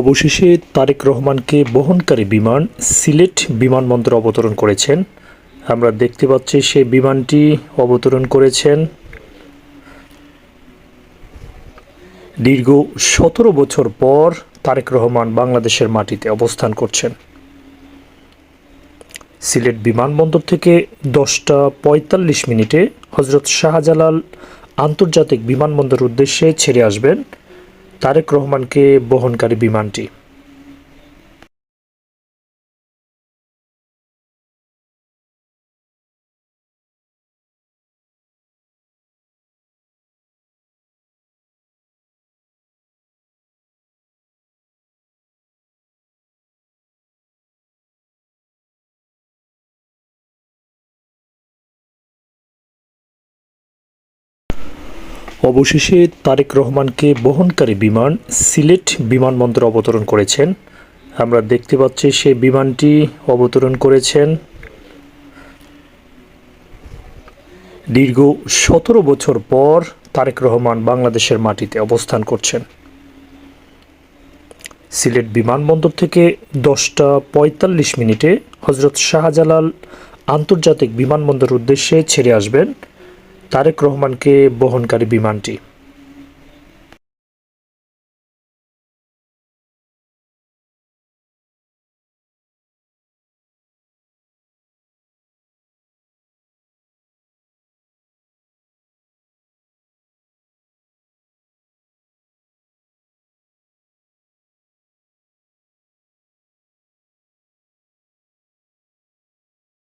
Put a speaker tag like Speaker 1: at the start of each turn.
Speaker 1: অবশেষে তারেক রহমানকে বহনকারী বিমান সিলেট বিমানবন্দরে অবতরণ করেছেন। আমরা দেখতে পাচ্ছি সেই বিমানটি অবতরণ করেছেন। দীর্ঘ ১৭ বছর পর তারেক রহমান বাংলাদেশের মাটিতে অবস্থান করছেন। সিলেট বিমানবন্দর থেকে 10টা ৪৫ মিনিটে হজরত শাহজালাল আন্তর্জাতিক বিমানবন্দরের উদ্দেশ্যে ছেড়ে আসবেন তারেক রহমানকে বহনকারী বিমানটি। অবশেষে তারেক রহমানকে বহনকারী বিমান সিলেট বিমানবন্দরে অবতরণ করেছেন। আমরা দেখতে পাচ্ছি সেই বিমানটি অবতরণ করেছেন। দীর্ঘ ১৭ বছর পর তারেক রহমান বাংলাদেশের মাটিতে অবস্থান করছেন। সিলেট বিমানবন্দর থেকে 10টা ৪৫ মিনিটে হজরত শাহজালাল আন্তর্জাতিক বিমানবন্দরের উদ্দেশ্যে ছেড়ে আসবেন তারেক রহমানকে বহনকারী বিমানটি।